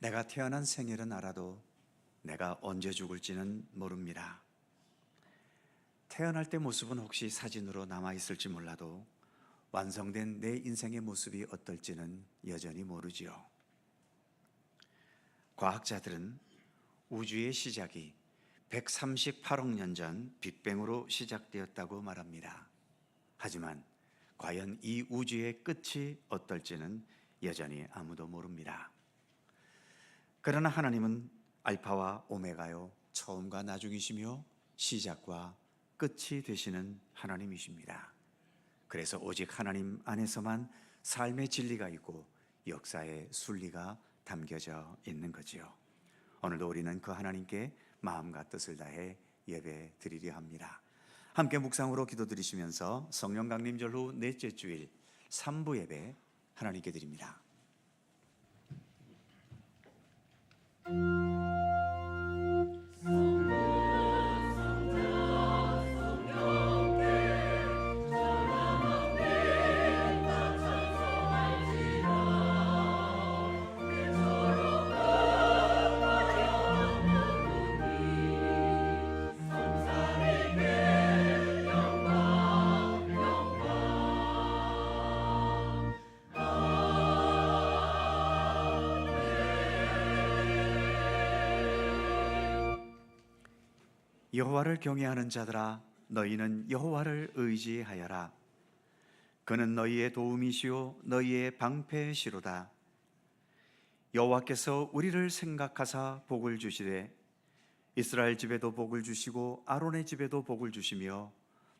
내가 태어난 생일은 알아도 내가 언제 죽을지는 모릅니다. 태어날 때 모습은 혹시 사진으로 남아있을지 몰라도 완성된 내 인생의 모습이 어떨지는 여전히 모르지요. 과학자들은 우주의 시작이 138억 년 전 빅뱅으로 시작되었다고 말합니다. 하지만 과연 이 우주의 끝이 어떨지는 여전히 아무도 모릅니다. 그러나 하나님은 알파와 오메가요, 처음과 나중이시며 시작과 끝이 되시는 하나님이십니다. 그래서 오직 하나님 안에서만 삶의 진리가 있고 역사의 순리가 담겨져 있는 거지요. 오늘도 우리는 그 하나님께 마음과 뜻을 다해 예배 드리려 합니다. 함께 묵상으로 기도드리시면서 성령 강림절 후 넷째 주일 3부 예배 하나님께 드립니다. 여호와를 경외하는 자들아, 너희는 여호와를 의지하여라. 그는 너희의 도움이시요 너희의 방패시로다. 여호와께서 우리를 생각하사 복을 주시되 이스라엘 집에도 복을 주시고 아론의 집에도 복을 주시며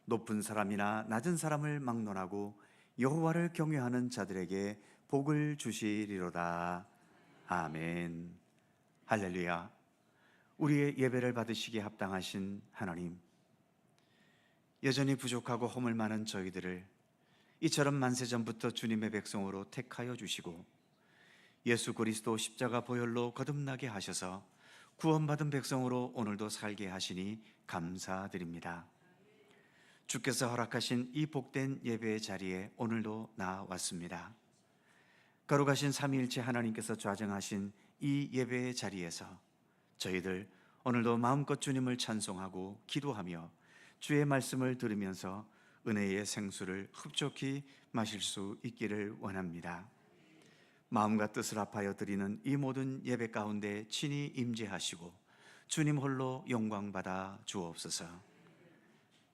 높은 사람이나 낮은 사람을 막론하고 여호와를 경외하는 자들에게 복을 주시리로다. 아멘. 할렐루야. 우리의 예배를 받으시기에 합당하신 하나님, 여전히 부족하고 허물 많은 저희들을 이처럼 만세전부터 주님의 백성으로 택하여 주시고 예수 그리스도 십자가 보혈로 거듭나게 하셔서 구원받은 백성으로 오늘도 살게 하시니 감사드립니다. 주께서 허락하신 이 복된 예배의 자리에 오늘도 나왔습니다. 거룩하신 삼위일체 하나님께서 좌정하신 이 예배의 자리에서 저희들 오늘도 마음껏 주님을 찬송하고 기도하며 주의 말씀을 들으면서 은혜의 생수를 흡족히 마실 수 있기를 원합니다. 마음과 뜻을 합하여 드리는 이 모든 예배 가운데 친히 임재하시고 주님 홀로 영광받아 주옵소서.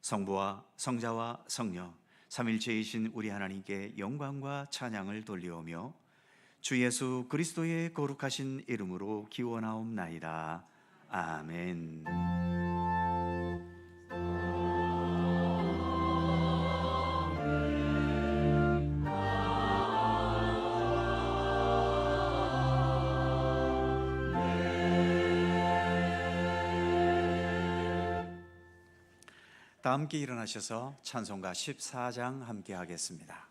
성부와 성자와 성령 삼일체이신 우리 하나님께 영광과 찬양을 돌리오며 주 예수 그리스도의 거룩하신 이름으로 기원하옵나이다. 아멘. 다 함께 일어나셔서 찬송가 14장 함께 하겠습니다.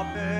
앞에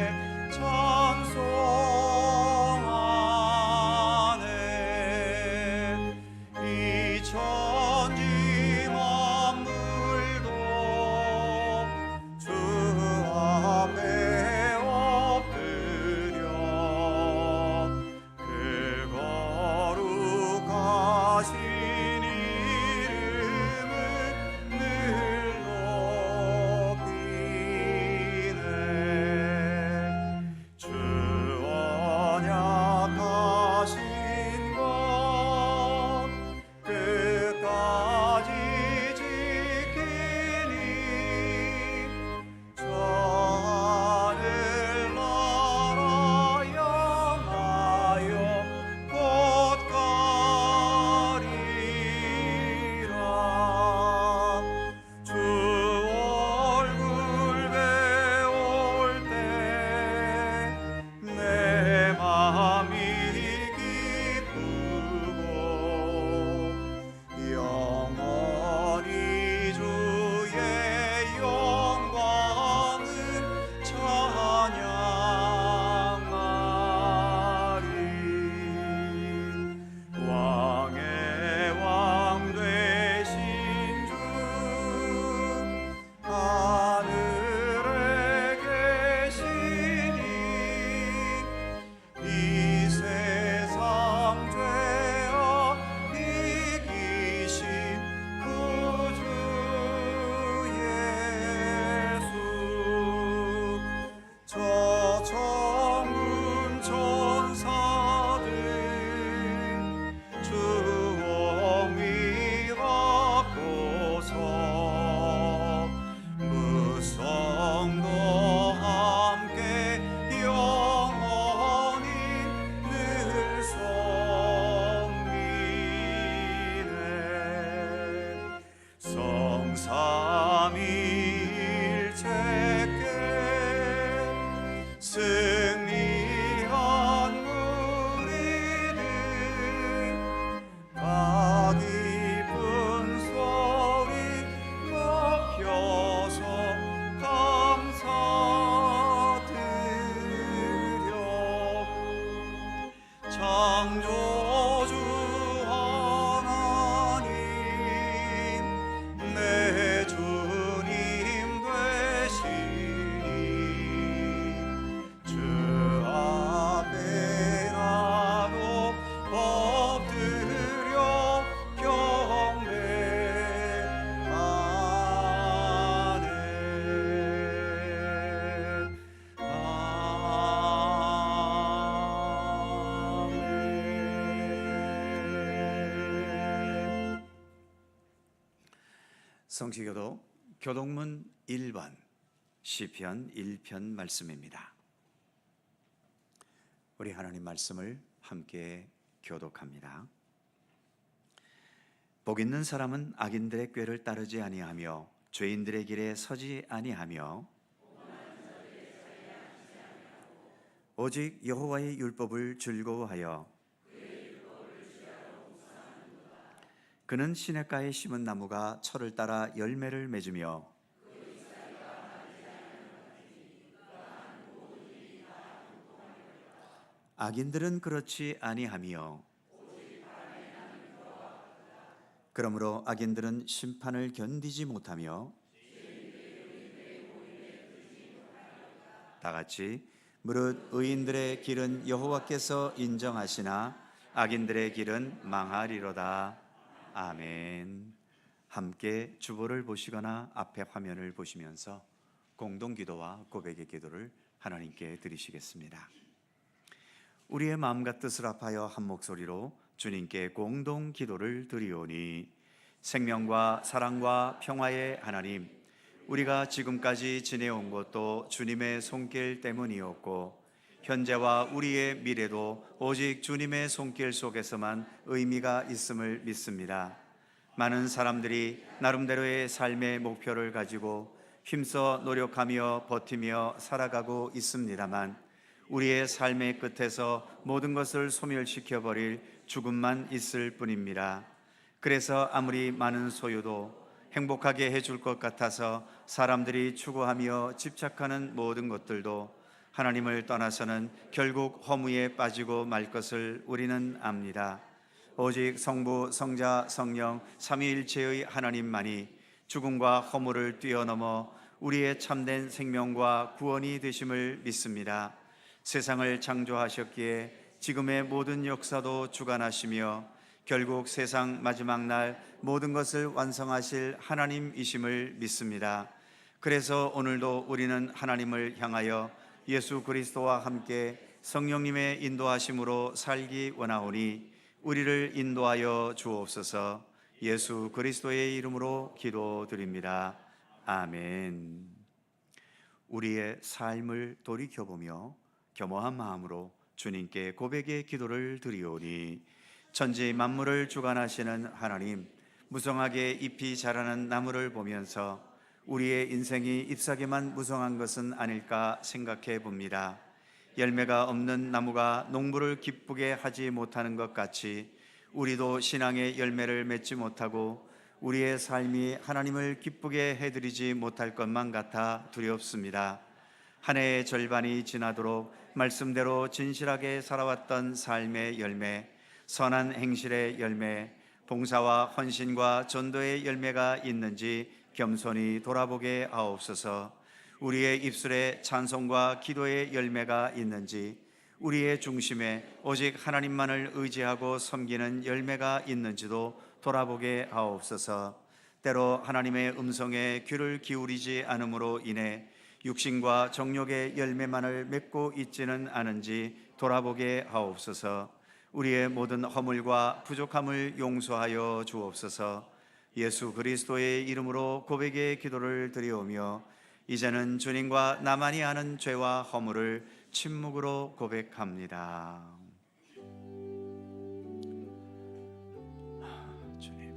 성시교도 교동문 1번 시편 1편 말씀입니다. 우리 하나님 말씀을 함께 교독합니다. 복 있는 사람은 악인들의 꾀를 따르지 아니하며 죄인들의 길에 서지 아니하며 오직 여호와의 율법을 즐거워하여 그는 시냇가에 심은 나무가 철을 따라 열매를 맺으며 악인들은 그렇지 아니하며 그러므로 악인들은 심판을 견디지 못하며 다 같이 무릇 의인들의 길은 여호와께서 인정하시나 악인들의 길은 망하리로다. 아멘. 함께 주보를 보시거나 앞에 화면을 보시면서 공동기도와 고백의 기도를 하나님께 드리시겠습니다. 우리의 마음과 뜻을 합하여 한 목소리로 주님께 공동 기도를 드리오니, 생명과 사랑과 평화의 하나님, 우리가 지금까지 지내온 것도 주님의 손길 때문이었고 현재와 우리의 미래도 오직 주님의 손길 속에서만 의미가 있음을 믿습니다. 많은 사람들이 나름대로의 삶의 목표를 가지고 힘써 노력하며 버티며 살아가고 있습니다만 우리의 삶의 끝에서 모든 것을 소멸시켜버릴 죽음만 있을 뿐입니다. 그래서 아무리 많은 소유도 행복하게 해줄 것 같아서 사람들이 추구하며 집착하는 모든 것들도 하나님을 떠나서는 결국 허무에 빠지고 말 것을 우리는 압니다. 오직 성부, 성자, 성령 삼위일체의 하나님만이 죽음과 허무를 뛰어넘어 우리의 참된 생명과 구원이 되심을 믿습니다. 세상을 창조하셨기에 지금의 모든 역사도 주관하시며 결국 세상 마지막 날 모든 것을 완성하실 하나님이심을 믿습니다. 그래서 오늘도 우리는 하나님을 향하여 예수 그리스도와 함께 성령님의 인도하심으로 살기 원하오니 우리를 인도하여 주옵소서. 예수 그리스도의 이름으로 기도드립니다. 아멘. 우리의 삶을 돌이켜보며 겸허한 마음으로 주님께 고백의 기도를 드리오니, 천지 만물을 주관하시는 하나님, 무성하게 잎이 자라는 나무를 보면서 우리의 인생이 잎사귀만 무성한 것은 아닐까 생각해 봅니다. 열매가 없는 나무가 농부를 기쁘게 하지 못하는 것 같이 우리도 신앙의 열매를 맺지 못하고 우리의 삶이 하나님을 기쁘게 해드리지 못할 것만 같아 두렵습니다. 한 해의 절반이 지나도록 말씀대로 진실하게 살아왔던 삶의 열매, 선한 행실의 열매, 봉사와 헌신과 전도의 열매가 있는지 겸손히 돌아보게 하옵소서. 우리의 입술에 찬송과 기도의 열매가 있는지, 우리의 중심에 오직 하나님만을 의지하고 섬기는 열매가 있는지도 돌아보게 하옵소서. 때로 하나님의 음성에 귀를 기울이지 않음으로 인해 육신과 정욕의 열매만을 맺고 있지는 않은지 돌아보게 하옵소서. 우리의 모든 허물과 부족함을 용서하여 주옵소서. 예수 그리스도의 이름으로 고백의 기도를 드리오며 이제는 주님과 나만이 아는 죄와 허물을 침묵으로 고백합니다. 주님,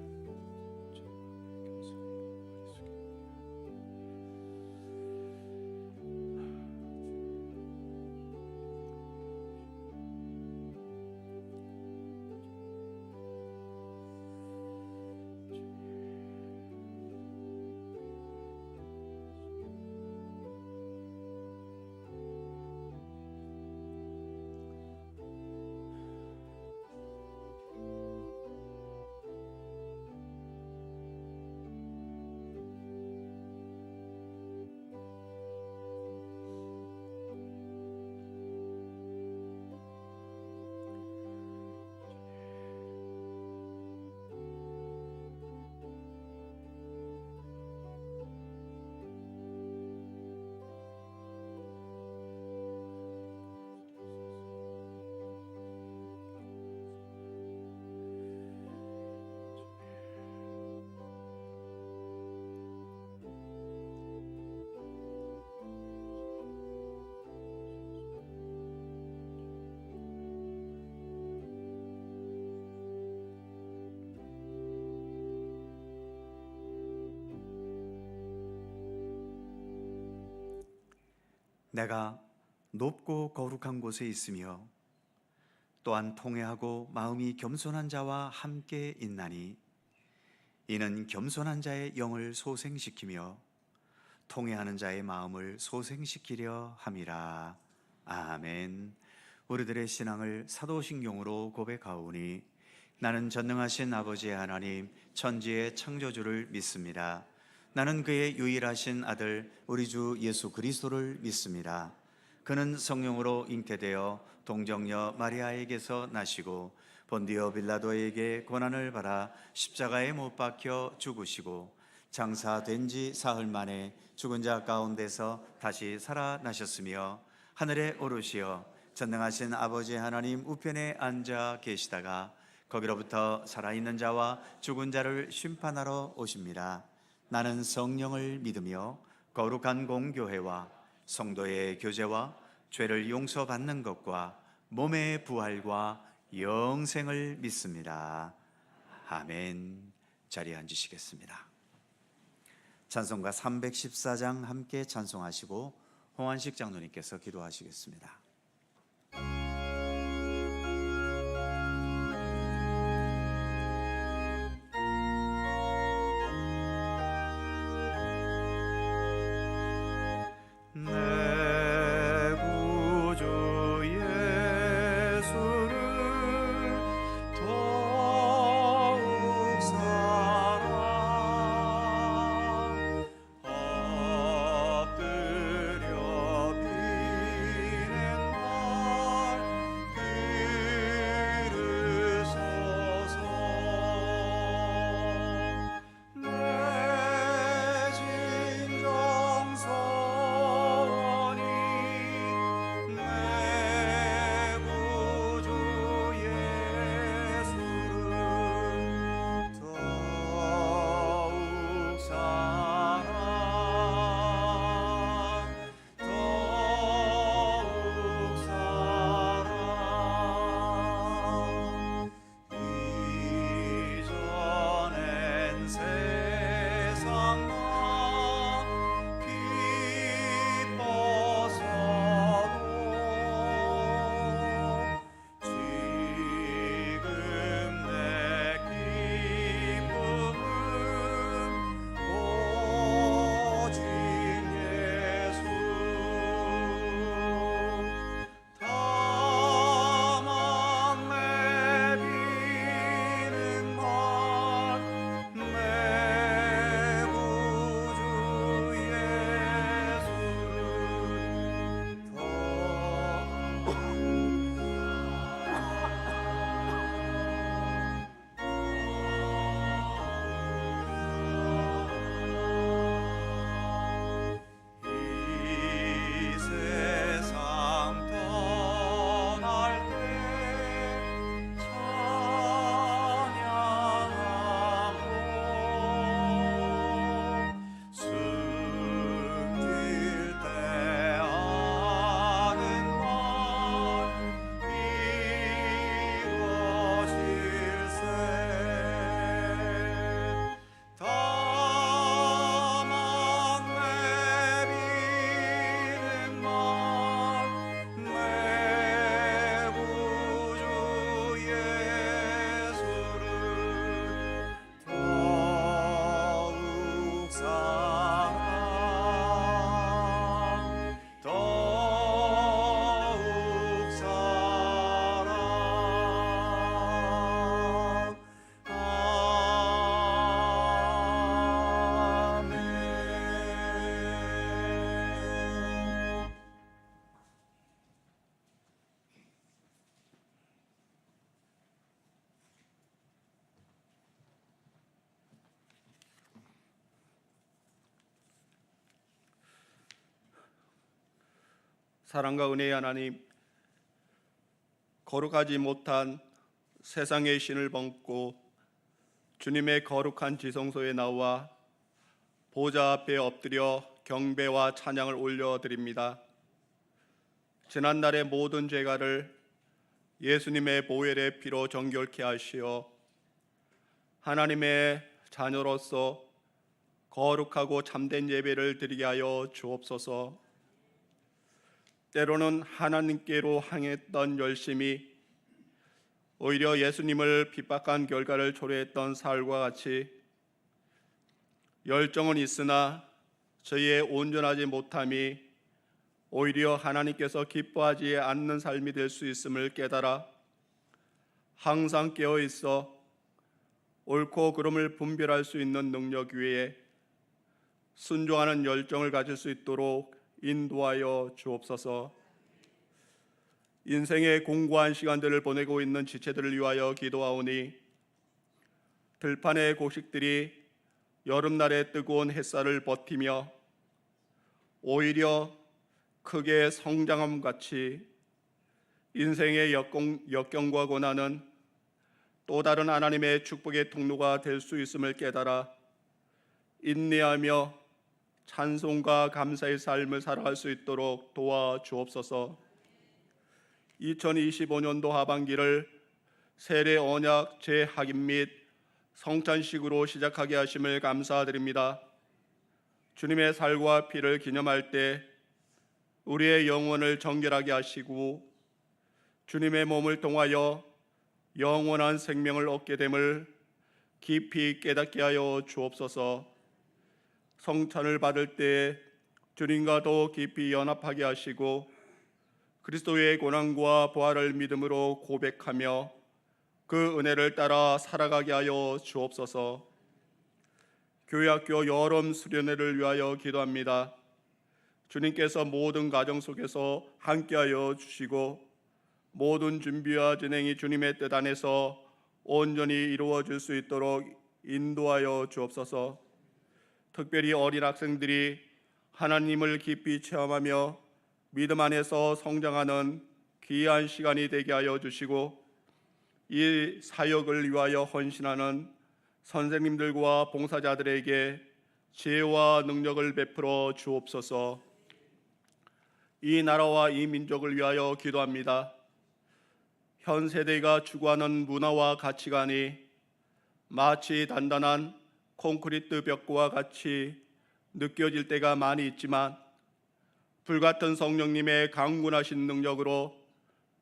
내가 높고 거룩한 곳에 있으며 또한 통회하고 마음이 겸손한 자와 함께 있나니 이는 겸손한 자의 영을 소생시키며 통회하는 자의 마음을 소생시키려 함이라. 아멘. 우리들의 신앙을 사도신경으로 고백하오니 나는 전능하신 아버지 하나님 천지의 창조주를 믿습니다. 나는 그의 유일하신 아들 우리 주 예수 그리스도를 믿습니다. 그는 성령으로 잉태되어 동정녀 마리아에게서 나시고 본디오 빌라도에게 고난을 받아 십자가에 못 박혀 죽으시고 장사된 지 사흘 만에 죽은 자 가운데서 다시 살아나셨으며 하늘에 오르시어 전능하신 아버지 하나님 우편에 앉아 계시다가 거기로부터 살아있는 자와 죽은 자를 심판하러 오십니다. 나는 성령을 믿으며 거룩한 공교회와 성도의 교제와 죄를 용서받는 것과 몸의 부활과 영생을 믿습니다. 아멘. 자리에 앉으시겠습니다. 찬송가 314장 함께 찬송하시고 홍한식 장로님께서 기도하시겠습니다. 사랑과 은혜의 하나님, 거룩하지 못한 세상의 신을 벗고 주님의 거룩한 지성소에 나와 보좌 앞에 엎드려 경배와 찬양을 올려드립니다. 지난날의 모든 죄가를 예수님의 보혈의 피로 정결케 하시어 하나님의 자녀로서 거룩하고 참된 예배를 드리게 하여 주옵소서. 때로는 하나님께로 향했던 열심이 오히려 예수님을 핍박한 결과를 초래했던 사울과 같이 열정은 있으나 저희의 온전하지 못함이 오히려 하나님께서 기뻐하지 않는 삶이 될 수 있음을 깨달아 항상 깨어 있어 옳고 그름을 분별할 수 있는 능력 위에 순종하는 열정을 가질 수 있도록 인도하여 주옵소서. 인생의 공고한 시간들을 보내고 있는 지체들을 위하여 기도하오니 들판의 곡식들이 여름날의 뜨거운 햇살을 버티며 오히려 크게 성장함 같이 인생의 역경과 고난은 또 다른 하나님의 축복의 통로가 될 수 있음을 깨달아 인내하며 찬송과 감사의 삶을 살아갈 수 있도록 도와주옵소서. 2025년도 하반기를 세례 언약 재학임 및 성찬식으로 시작하게 하심을 감사드립니다. 주님의 살과 피를 기념할 때 우리의 영혼을 정결하게 하시고 주님의 몸을 통하여 영원한 생명을 얻게 됨을 깊이 깨닫게 하여 주옵소서. 성찬을 받을 때 주님과 더 깊이 연합하게 하시고 그리스도의 고난과 부활을 믿음으로 고백하며 그 은혜를 따라 살아가게 하여 주옵소서. 교회학교 여름 수련회를 위하여 기도합니다. 주님께서 모든 가정 속에서 함께하여 주시고 모든 준비와 진행이 주님의 뜻 안에서 온전히 이루어질 수 있도록 인도하여 주옵소서. 특별히 어린 학생들이 하나님을 깊이 체험하며 믿음 안에서 성장하는 귀한 시간이 되게 하여 주시고 이 사역을 위하여 헌신하는 선생님들과 봉사자들에게 지혜와 능력을 베풀어 주옵소서. 이 나라와 이 민족을 위하여 기도합니다. 현 세대가 추구하는 문화와 가치관이 마치 단단한 콘크리트 벽과 같이 느껴질 때가 많이 있지만 불같은 성령님의 강군하신 능력으로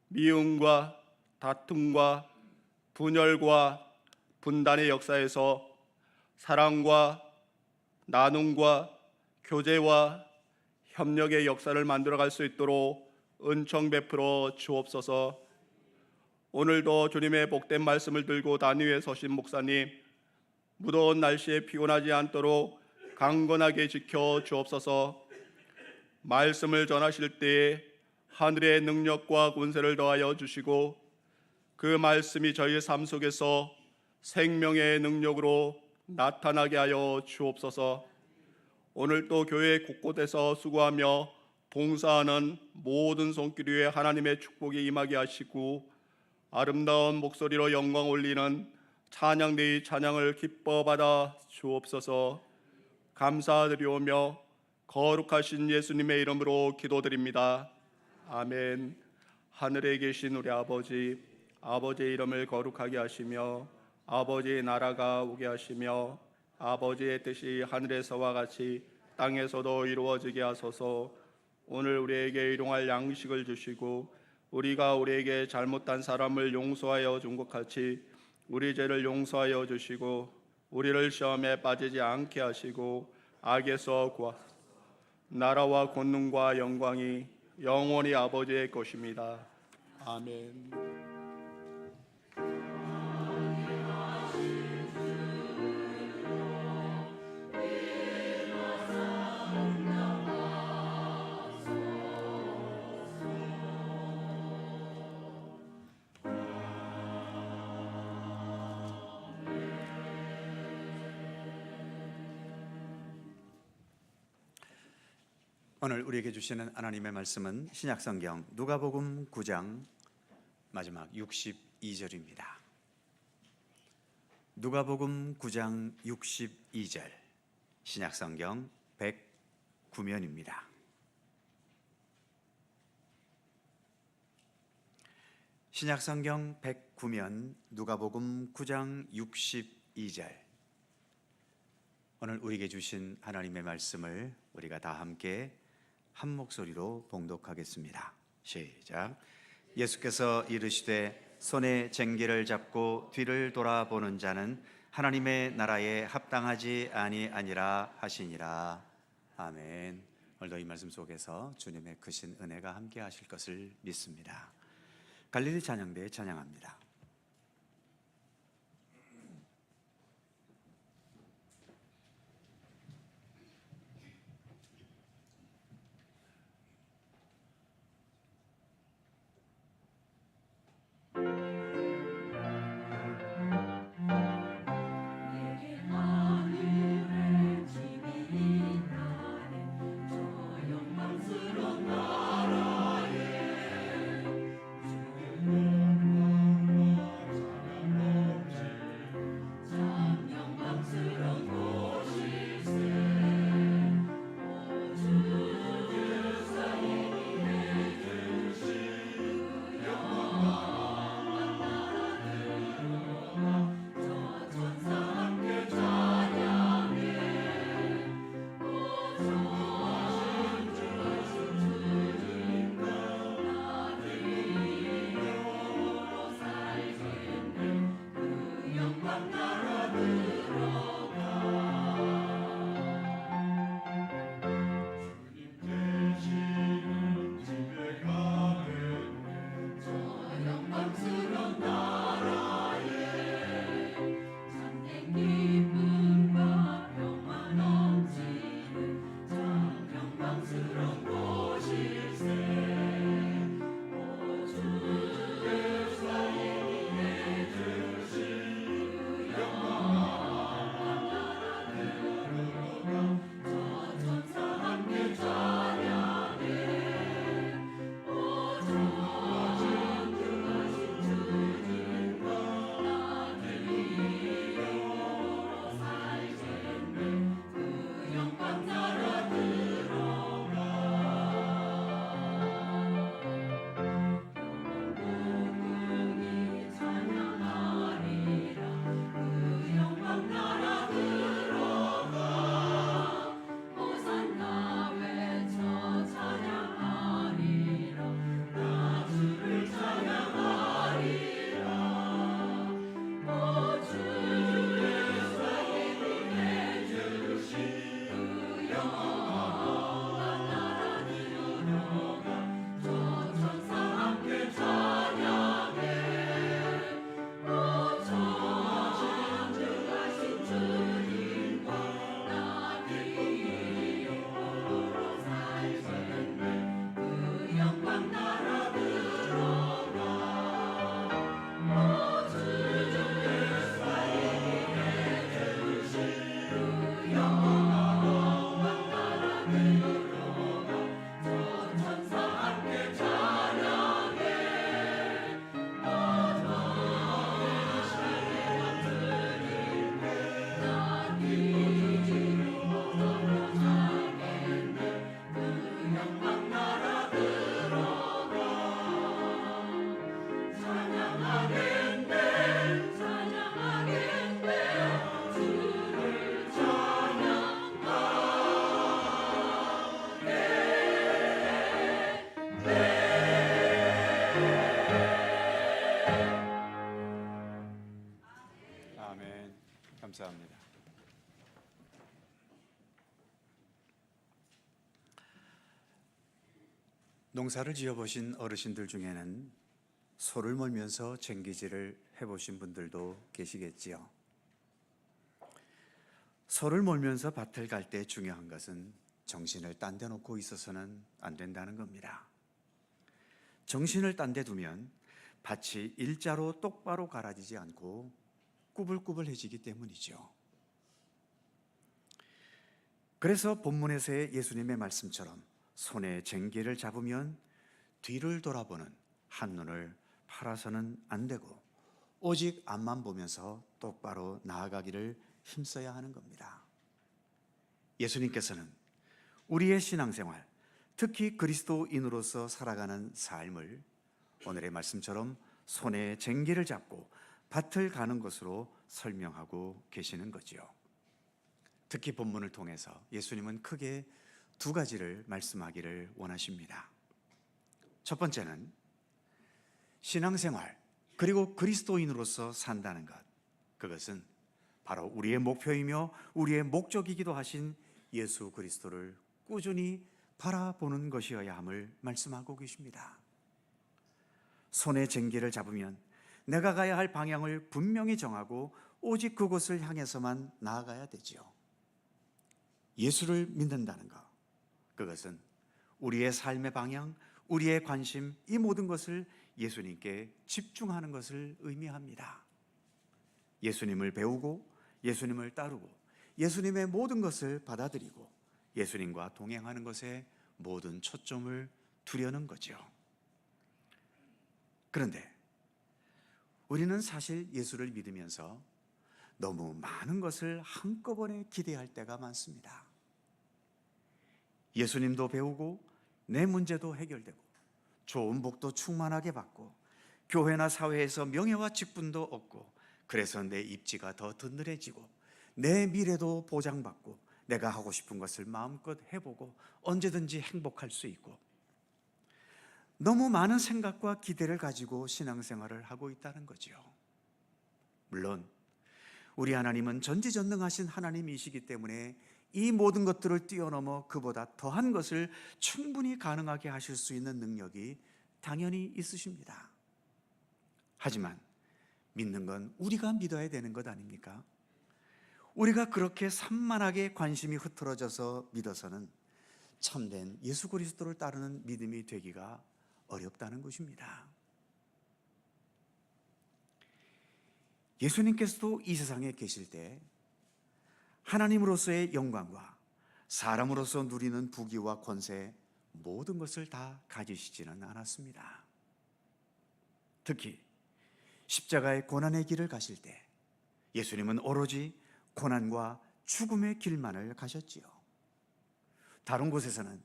미움과 다툼과 분열과 분단의 역사에서 사랑과 나눔과 교제와 협력의 역사를 만들어갈 수 있도록 은총 베풀어 주옵소서. 오늘도 주님의 복된 말씀을 들고 단위에 서신 목사님, 무더운 날씨에 피곤하지 않도록 강건하게 지켜 주옵소서. 말씀을 전하실 때에 하늘의 능력과 권세를 더하여 주시고 그 말씀이 저희의 삶 속에서 생명의 능력으로 나타나게 하여 주옵소서. 오늘도 교회 곳곳에서 수고하며 봉사하는 모든 손길 위에 하나님의 축복이 임하게 하시고 아름다운 목소리로 영광 올리는 찬양대의 찬양을 기뻐 받아 주옵소서. 감사드리오며 거룩하신 예수님의 이름으로 기도드립니다. 아멘. 하늘에 계신 우리 아버지, 아버지의 이름을 거룩하게 하시며 아버지의 나라가 오게 하시며 아버지의 뜻이 하늘에서와 같이 땅에서도 이루어지게 하소서. 오늘 우리에게 일용할 양식을 주시고 우리가 우리에게 잘못한 사람을 용서하여 준 것 같이 우리 죄를 용서하여 주시고 우리를 시험에 빠지지 않게 하시고 악에서 구하소서. 나라와 권능과 영광이 영원히 아버지의 것입니다. 아멘. 오늘 우리에게 주시는 하나님의 말씀은 신약성경 누가복음 9장 마지막 62절입니다. 누가복음 9장 62절, 신약성경 109면입니다. 신약성경 109면 누가복음 9장 62절, 오늘 우리에게 주신 하나님의 말씀을 우리가 다 함께 한 목소리로 봉독하겠습니다. 시작. 예수께서 이르시되 손에 쟁기를 잡고 뒤를 돌아보는 자는 하나님의 나라에 합당하지 아니하니라 하시니라. 아멘. 오늘도 이 말씀 속에서 주님의 크신 은혜가 함께 하실 것을 믿습니다. 갈릴리 찬양대 찬양합니다. 아멘. 감사합니다. 농사를 지어보신 어르신들 중에는 소를 몰면서 쟁기질을 해보신 분들도 계시겠지요. 소를 몰면서 밭을 갈 때 중요한 것은 정신을 딴 데 놓고 있어서는 안 된다는 겁니다. 정신을 딴 데 두면 밭이 일자로 똑바로 갈아지지 않고 꾸불꾸불해지기 때문이죠. 그래서 본문에서의 예수님의 말씀처럼 손에 쟁기를 잡으면 뒤를 돌아보는 한눈을 팔아서는 안 되고 오직 앞만 보면서 똑바로 나아가기를 힘써야 하는 겁니다. 예수님께서는 우리의 신앙생활, 특히 그리스도인으로서 살아가는 삶을 오늘의 말씀처럼 손에 쟁기를 잡고 밭을 가는 것으로 설명하고 계시는 거지요. 특히 본문을 통해서 예수님은 크게 두 가지를 말씀하기를 원하십니다. 첫 번째는 신앙생활 그리고 그리스도인으로서 산다는 것, 그것은 바로 우리의 목표이며 우리의 목적이기도 하신 예수 그리스도를 꾸준히 바라보는 것이어야 함을 말씀하고 계십니다. 손에 쟁기를 잡으면 내가 가야 할 방향을 분명히 정하고 오직 그곳을 향해서만 나아가야 되지요. 예수를 믿는다는 것, 그것은 우리의 삶의 방향, 우리의 관심, 이 모든 것을 예수님께 집중하는 것을 의미합니다. 예수님을 배우고 예수님을 따르고 예수님의 모든 것을 받아들이고 예수님과 동행하는 것에 모든 초점을 두려는 거죠. 그런데 우리는 사실 예수를 믿으면서 너무 많은 것을 한꺼번에 기대할 때가 많습니다. 예수님도 배우고 내 문제도 해결되고 좋은 복도 충만하게 받고 교회나 사회에서 명예와 직분도 얻고 그래서 내 입지가 더 든든해지고 내 미래도 보장받고 내가 하고 싶은 것을 마음껏 해보고 언제든지 행복할 수 있고, 너무 많은 생각과 기대를 가지고 신앙생활을 하고 있다는 거죠. 물론 우리 하나님은 전지전능하신 하나님이시기 때문에 이 모든 것들을 뛰어넘어 그보다 더한 것을 충분히 가능하게 하실 수 있는 능력이 당연히 있으십니다. 하지만 믿는 건 우리가 믿어야 되는 것 아닙니까? 우리가 그렇게 산만하게 관심이 흐트러져서 믿어서는 참된 예수 그리스도를 따르는 믿음이 되기가 어렵다는 것입니다. 예수님께서도 이 세상에 계실 때 하나님으로서의 영광과 사람으로서 누리는 부귀와 권세, 모든 것을 다 가지시지는 않았습니다. 특히 십자가의 고난의 길을 가실 때 예수님은 오로지 고난과 죽음의 길만을 가셨지요. 다른 곳에서는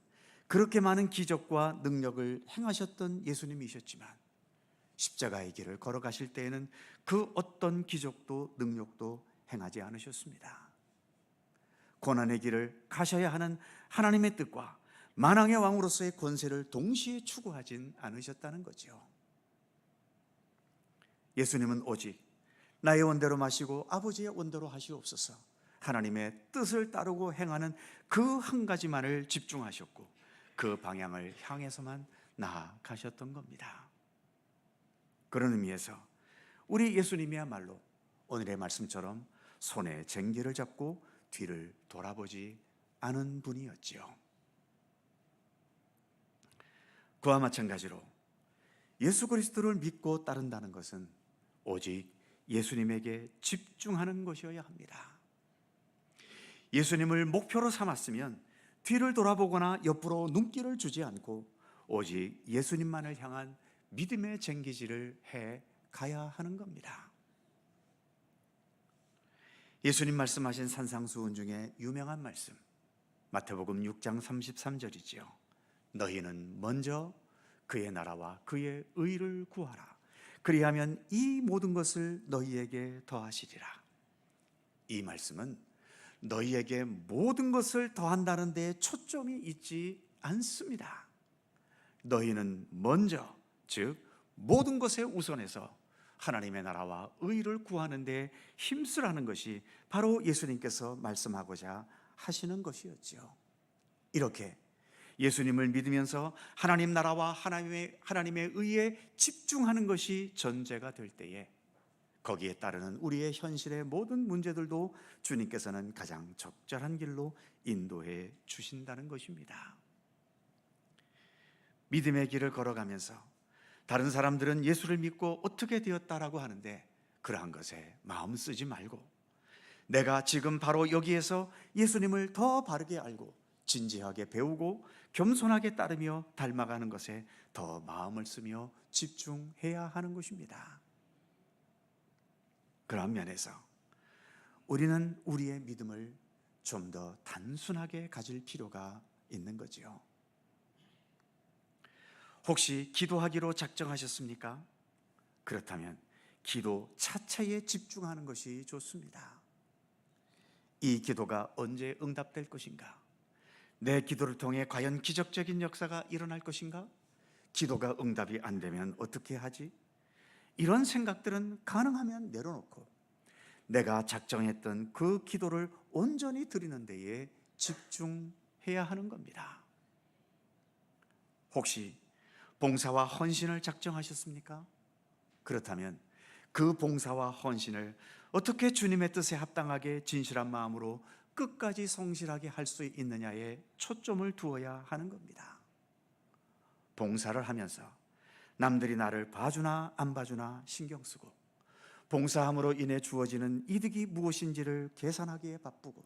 그렇게 많은 기적과 능력을 행하셨던 예수님이셨지만 십자가의 길을 걸어가실 때에는 그 어떤 기적도 능력도 행하지 않으셨습니다. 고난의 길을 가셔야 하는 하나님의 뜻과 만왕의 왕으로서의 권세를 동시에 추구하진 않으셨다는 거죠. 예수님은 오직 나의 원대로 마시고 아버지의 원대로 하시옵소서, 하나님의 뜻을 따르고 행하는 그 한 가지만을 집중하셨고 그 방향을 향해서만 나아가셨던 겁니다. 그런 의미에서 우리 예수님이야말로 오늘의 말씀처럼 손에 쟁기를 잡고 뒤를 돌아보지 않은 분이었지요. 그와 마찬가지로 예수 그리스도를 믿고 따른다는 것은 오직 예수님에게 집중하는 것이어야 합니다. 예수님을 목표로 삼았으면 뒤를 돌아보거나 옆으로 눈길을 주지 않고 오직 예수님만을 향한 믿음의 쟁기질을 해 가야 하는 겁니다. 예수님 말씀하신 산상수훈 중에 유명한 말씀, 마태복음 6장 33절이지요. 너희는 먼저 그의 나라와 그의 의를 구하라. 그리하면 이 모든 것을 너희에게 더하시리라. 이 말씀은 너희에게 모든 것을 더한다는 데에 초점이 있지 않습니다. 너희는 먼저, 즉 모든 것에 우선해서 하나님의 나라와 의를 구하는 데 힘쓰라는 것이 바로 예수님께서 말씀하고자 하시는 것이었죠. 이렇게 예수님을 믿으면서 하나님 나라와 하나님의 의에 집중하는 것이 전제가 될 때에 거기에 따르는 우리의 현실의 모든 문제들도 주님께서는 가장 적절한 길로 인도해 주신다는 것입니다. 믿음의 길을 걸어가면서 다른 사람들은 예수를 믿고 어떻게 되었다라고 하는데 그러한 것에 마음 쓰지 말고 내가 지금 바로 여기에서 예수님을 더 바르게 알고 진지하게 배우고 겸손하게 따르며 닮아가는 것에 더 마음을 쓰며 집중해야 하는 것입니다. 그런 면에서 우리는 우리의 믿음을 좀 더 단순하게 가질 필요가 있는 거지요. 혹시 기도하기로 작정하셨습니까? 그렇다면 기도 자체에 집중하는 것이 좋습니다. 이 기도가 언제 응답될 것인가? 내 기도를 통해 과연 기적적인 역사가 일어날 것인가? 기도가 응답이 안 되면 어떻게 하지? 이런 생각들은 가능하면 내려놓고 내가 작정했던 그 기도를 온전히 드리는 데에 집중해야 하는 겁니다. 혹시 봉사와 헌신을 작정하셨습니까? 그렇다면 그 봉사와 헌신을 어떻게 주님의 뜻에 합당하게 진실한 마음으로 끝까지 성실하게 할 수 있느냐에 초점을 두어야 하는 겁니다. 봉사를 하면서 남들이 나를 봐주나 안 봐주나 신경 쓰고, 봉사함으로 인해 주어지는 이득이 무엇인지를 계산하기에 바쁘고,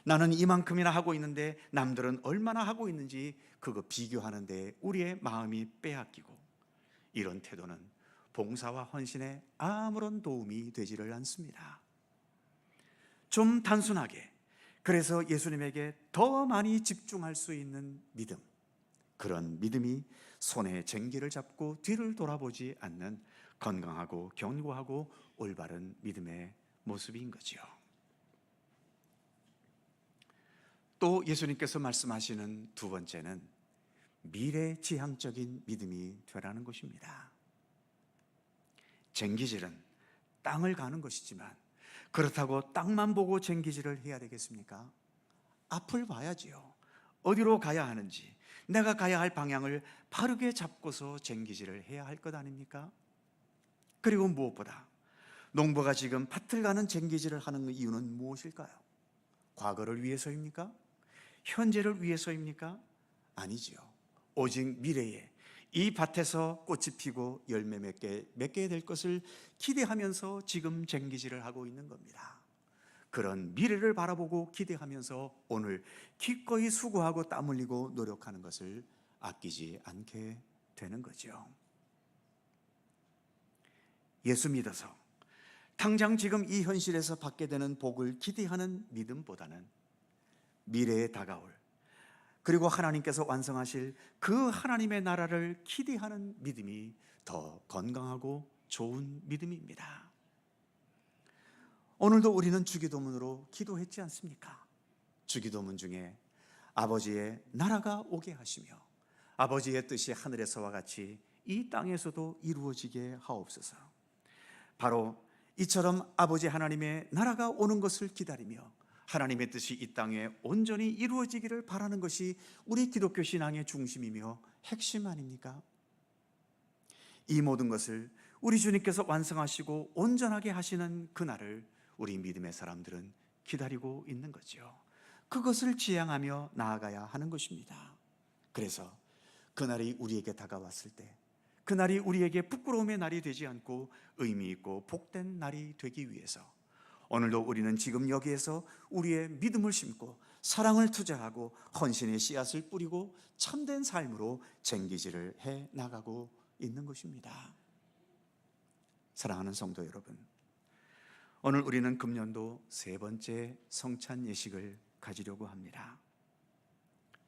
나는 이만큼이나 하고 있는데 남들은 얼마나 하고 있는지 그거 비교하는데 우리의 마음이 빼앗기고, 이런 태도는 봉사와 헌신에 아무런 도움이 되지를 않습니다. 좀 단순하게, 그래서 예수님에게 더 많이 집중할 수 있는 믿음, 그런 믿음이 손에 쟁기를 잡고 뒤를 돌아보지 않는 건강하고 견고하고 올바른 믿음의 모습인 거지요. 또 예수님께서 말씀하시는 두 번째는 미래지향적인 믿음이 되라는 것입니다. 쟁기질은 땅을 가는 것이지만 그렇다고 땅만 보고 쟁기질을 해야 되겠습니까? 앞을 봐야지요. 어디로 가야 하는지, 내가 가야 할 방향을 바르게 잡고서 쟁기질을 해야 할 것 아닙니까? 그리고 무엇보다 농부가 지금 밭을 가는 쟁기질을 하는 이유는 무엇일까요? 과거를 위해서입니까? 현재를 위해서입니까? 아니지요. 오직 미래에 이 밭에서 꽃이 피고 열매 맺게 될 것을 기대하면서 지금 쟁기질을 하고 있는 겁니다. 그런 미래를 바라보고 기대하면서 오늘 기꺼이 수고하고 땀 흘리고 노력하는 것을 아끼지 않게 되는 거죠. 예수 믿어서 당장 지금 이 현실에서 받게 되는 복을 기대하는 믿음보다는 미래에 다가올, 그리고 하나님께서 완성하실 그 하나님의 나라를 기대하는 믿음이 더 건강하고 좋은 믿음입니다. 오늘도 우리는 주기도문으로 기도했지 않습니까? 주기도문 중에 아버지의 나라가 오게 하시며 아버지의 뜻이 하늘에서와 같이 이 땅에서도 이루어지게 하옵소서. 바로 이처럼 아버지 하나님의 나라가 오는 것을 기다리며 하나님의 뜻이 이 땅에 온전히 이루어지기를 바라는 것이 우리 기독교 신앙의 중심이며 핵심 아닙니까? 이 모든 것을 우리 주님께서 완성하시고 온전하게 하시는 그날을 우리 믿음의 사람들은 기다리고 있는 거죠. 그것을 지향하며 나아가야 하는 것입니다. 그래서 그날이 우리에게 다가왔을 때, 그날이 우리에게 부끄러움의 날이 되지 않고 의미 있고 복된 날이 되기 위해서 오늘도 우리는 지금 여기에서 우리의 믿음을 심고 사랑을 투자하고 헌신의 씨앗을 뿌리고 참된 삶으로 쟁기질을 해 나가고 있는 것입니다. 사랑하는 성도 여러분, 오늘 우리는 금년도 세 번째 성찬 예식을 가지려고 합니다.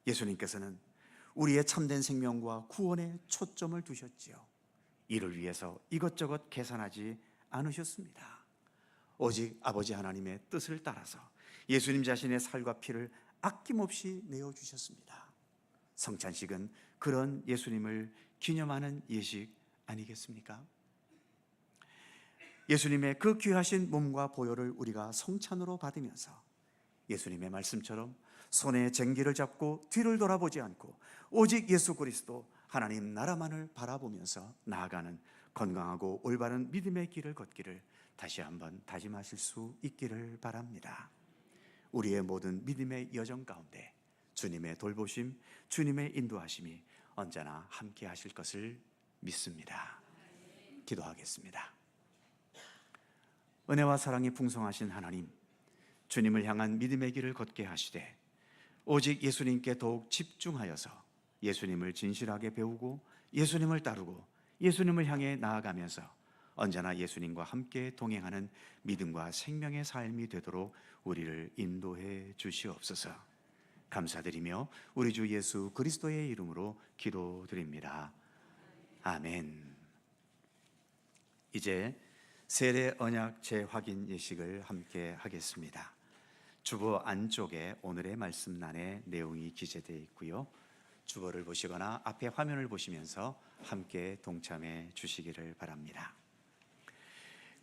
예수님께서는 우리의 참된 생명과 구원에 초점을 두셨지요. 이를 위해서 이것저것 계산하지 않으셨습니다. 오직 아버지 하나님의 뜻을 따라서 예수님 자신의 살과 피를 아낌없이 내어주셨습니다. 성찬식은 그런 예수님을 기념하는 예식 아니겠습니까? 예수님의 그 귀하신 몸과 보혈을 우리가 성찬으로 받으면서 예수님의 말씀처럼 손에 쟁기를 잡고 뒤를 돌아보지 않고 오직 예수 그리스도 하나님 나라만을 바라보면서 나아가는 건강하고 올바른 믿음의 길을 걷기를 다시 한번 다짐하실 수 있기를 바랍니다. 우리의 모든 믿음의 여정 가운데 주님의 돌보심, 주님의 인도하심이 언제나 함께 하실 것을 믿습니다. 기도하겠습니다. 은혜와 사랑이 풍성하신 하나님, 주님을 향한 믿음의 길을 걷게 하시되 오직 예수님께 더욱 집중하여서 예수님을 진실하게 배우고 예수님을 따르고 예수님을 향해 나아가면서 언제나 예수님과 함께 동행하는 믿음과 생명의 삶이 되도록 우리를 인도해 주시옵소서. 감사드리며 우리 주 예수 그리스도의 이름으로 기도드립니다. 아멘. 이제 세례 언약 재확인 예식을 함께 하겠습니다. 주보 안쪽에 오늘의 말씀란에 내용이 기재되어 있고요. 주보를 보시거나 앞에 화면을 보시면서 함께 동참해 주시기를 바랍니다.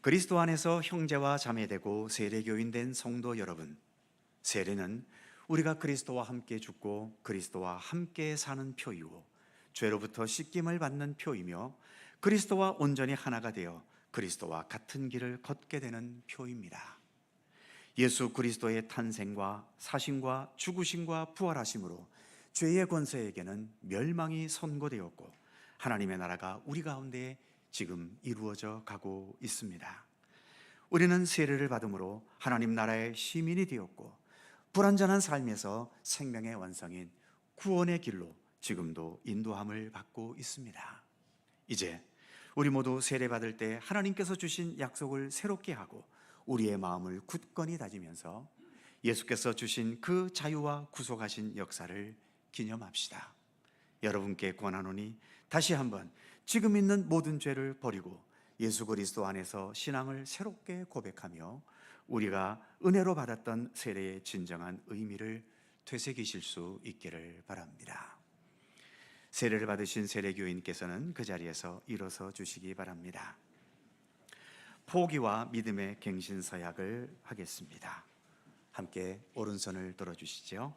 그리스도 안에서 형제와 자매되고 세례교인된 성도 여러분, 세례는 우리가 그리스도와 함께 죽고 그리스도와 함께 사는 표이고 죄로부터 씻김을 받는 표이며 그리스도와 온전히 하나가 되어 그리스도와 같은 길을 걷게 되는 표입니다. 예수 그리스도의 탄생과 사심과 죽으심과 부활하심으로 죄의 권세에게는 멸망이 선고되었고 하나님의 나라가 우리 가운데 지금 이루어져 가고 있습니다. 우리는 세례를 받음으로 하나님 나라의 시민이 되었고 불완전한 삶에서 생명의 완성인 구원의 길로 지금도 인도함을 받고 있습니다. 이제 우리 모두 세례받을 때 하나님께서 주신 약속을 새롭게 하고 우리의 마음을 굳건히 다지면서 예수께서 주신 그 자유와 구속하신 역사를 기념합시다. 여러분께 권하노니 다시 한번 지금 있는 모든 죄를 버리고 예수 그리스도 안에서 신앙을 새롭게 고백하며 우리가 은혜로 받았던 세례의 진정한 의미를 되새기실 수 있기를 바랍니다. 세례를 받으신 세례교인께서는 그 자리에서 일어서 주시기 바랍니다. 포기와 믿음의 갱신서약을 하겠습니다. 함께 오른손을 들어주시죠.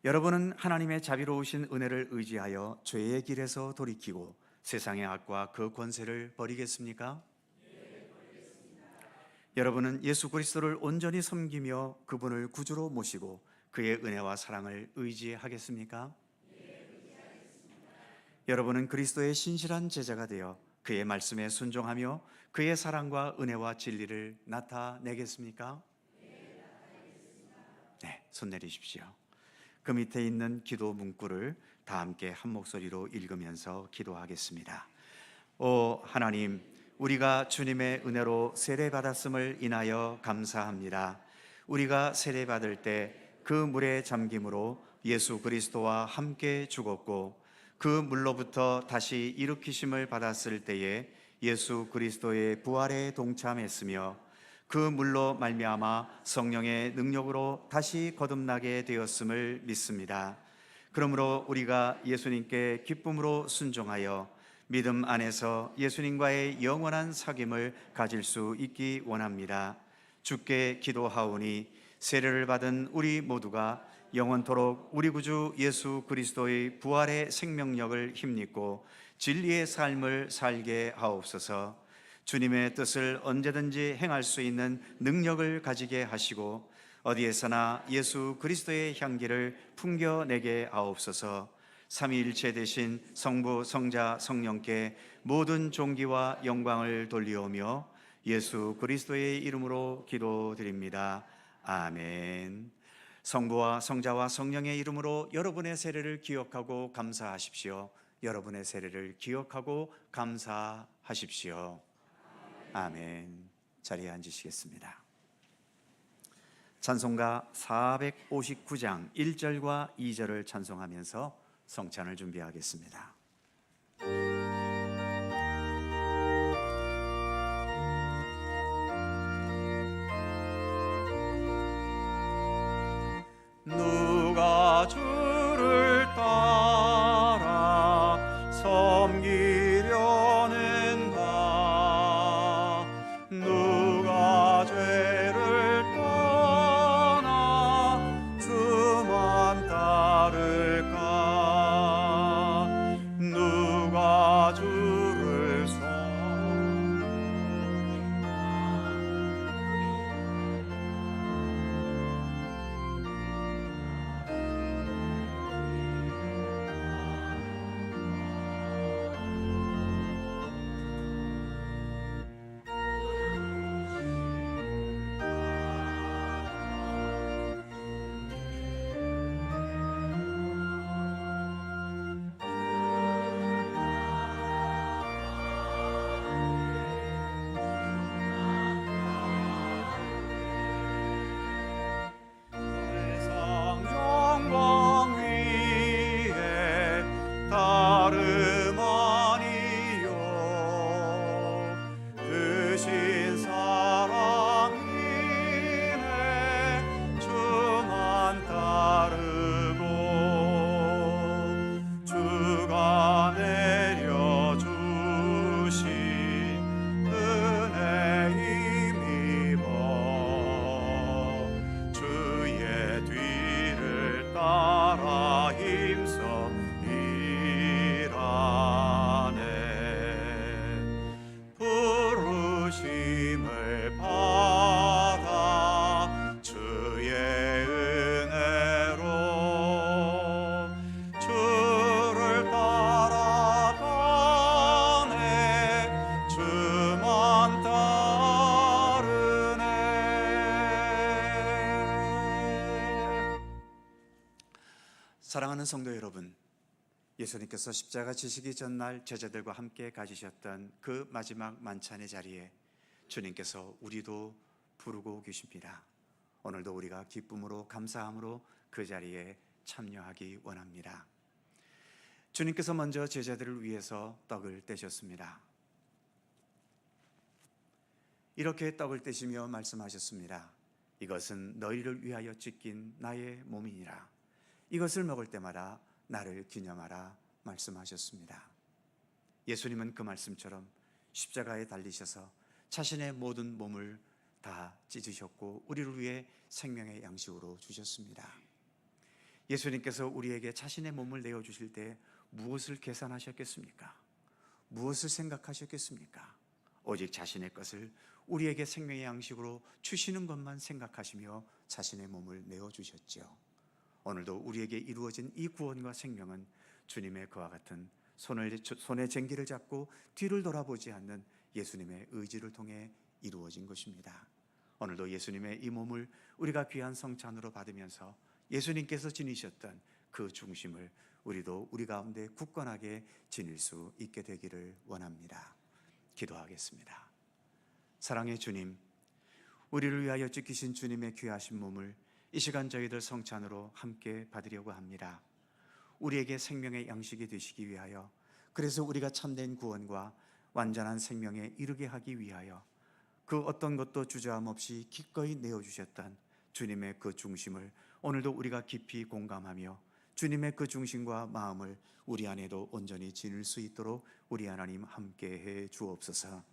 여러분은 하나님의 자비로우신 은혜를 의지하여 죄의 길에서 돌이키고 세상의 악과 그 권세를 버리겠습니까? 네, 버리겠습니다. 여러분은 예수 그리스도를 온전히 섬기며 그분을 구주로 모시고 그의 은혜와 사랑을 의지하겠습니까? 네, 의지하겠습니다. 여러분은 그리스도의 신실한 제자가 되어 그의 말씀에 순종하며 그의 사랑과 은혜와 진리를 나타내겠습니까? 네, 나타내겠습니다. 네, 손 내리십시오. 그 밑에 있는 기도 문구를 다 함께 한 목소리로 읽으면서 기도하겠습니다. 오 하나님, 우리가 주님의 은혜로 세례받았음을 인하여 감사합니다. 우리가 세례받을 때 그 물에 잠김으로 예수 그리스도와 함께 죽었고 그 물로부터 다시 일으키심을 받았을 때에 예수 그리스도의 부활에 동참했으며 그 물로 말미암아 성령의 능력으로 다시 거듭나게 되었음을 믿습니다. 그러므로 우리가 예수님께 기쁨으로 순종하여 믿음 안에서 예수님과의 영원한 사귐을 가질 수 있기 원합니다. 주께 기도하오니 세례를 받은 우리 모두가 영원토록 우리 구주 예수 그리스도의 부활의 생명력을 힘입고 진리의 삶을 살게 하옵소서. 주님의 뜻을 언제든지 행할 수 있는 능력을 가지게 하시고 어디에서나 예수 그리스도의 향기를 풍겨내게 하옵소서. 삼위일체 되신 성부, 성자, 성령께 모든 존귀와 영광을 돌리오며 예수 그리스도의 이름으로 기도드립니다. 아멘. 성부와 성자와 성령의 이름으로 여러분의 세례를 기억하고 감사하십시오. 여러분의 세례를 기억하고 감사하십시오. 아멘. 자리에 앉으시겠습니다. 찬송가 459장 1절과 2절을 찬송하면서 성찬을 준비하겠습니다. 누가 주를 따라 섬기려는가? 누가 죄를 떠나 주만 따를까? 사랑하는 성도 여러분, 예수님께서 십자가 지시기 전날 제자들과 함께 가지셨던 그 마지막 만찬의 자리에 주님께서 우리도 부르고 계십니다. 오늘도 우리가 기쁨으로 감사함으로 그 자리에 참여하기 원합니다. 주님께서 먼저 제자들을 위해서 떡을 떼셨습니다. 이렇게 떡을 떼시며 말씀하셨습니다. 이것은 너희를 위하여 찢긴 나의 몸이니라. 이것을 먹을 때마다 나를 기념하라 말씀하셨습니다. 예수님은 그 말씀처럼 십자가에 달리셔서 자신의 모든 몸을 다 찢으셨고 우리를 위해 생명의 양식으로 주셨습니다. 예수님께서 우리에게 자신의 몸을 내어주실 때 무엇을 계산하셨겠습니까? 무엇을 생각하셨겠습니까? 오직 자신의 것을 우리에게 생명의 양식으로 주시는 것만 생각하시며 자신의 몸을 내어주셨지요. 오늘도 우리에게 이루어진 이 구원과 생명은 주님의 그와 같은 손에 쟁기를 잡고 뒤를 돌아보지 않는 예수님의 의지를 통해 이루어진 것입니다. 오늘도 예수님의 이 몸을 우리가 귀한 성찬으로 받으면서 예수님께서 지니셨던 그 중심을 우리도 우리 가운데 굳건하게 지닐 수 있게 되기를 원합니다. 기도하겠습니다. 사랑의 주님, 우리를 위하여 찢기신 주님의 귀하신 몸을 이 시간 저희들 성찬으로 함께 받으려고 합니다. 우리에게 생명의 양식이 되시기 위하여, 그래서 우리가 참된 구원과 완전한 생명에 이르게 하기 위하여 그 어떤 것도 주저함 없이 기꺼이 내어주셨던 주님의 그 중심을 오늘도 우리가 깊이 공감하며 주님의 그 중심과 마음을 우리 안에도 온전히 지닐 수 있도록 우리 하나님 함께해 주옵소서.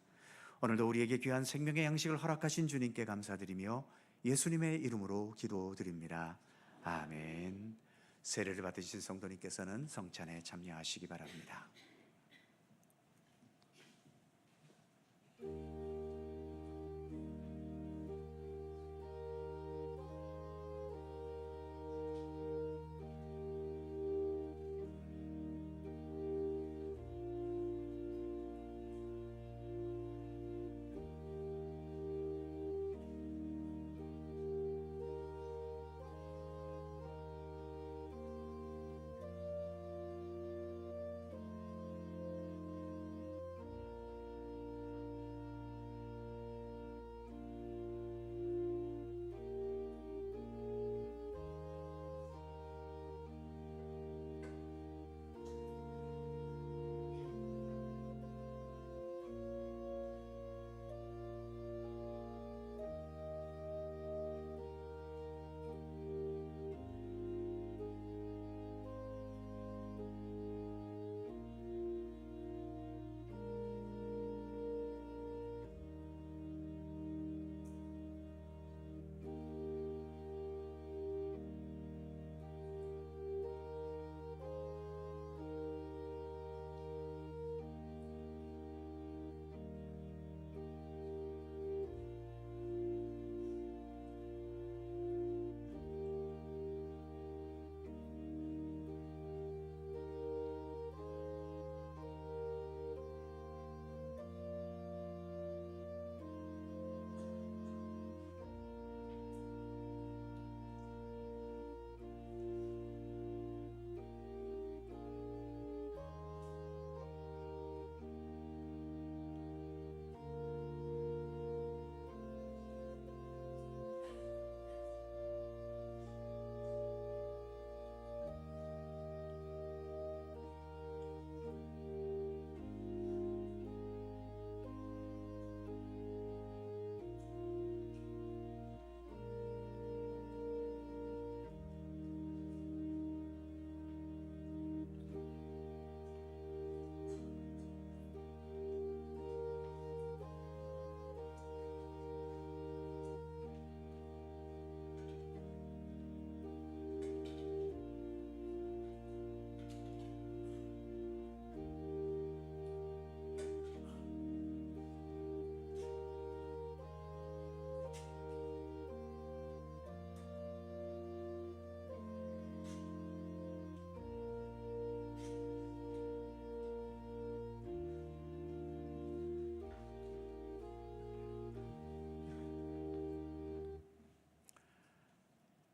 오늘도 우리에게 귀한 생명의 양식을 허락하신 주님께 감사드리며 예수님의 이름으로 기도드립니다. 아멘. 세례를 받으신 성도님께서는 성찬에 참여하시기 바랍니다.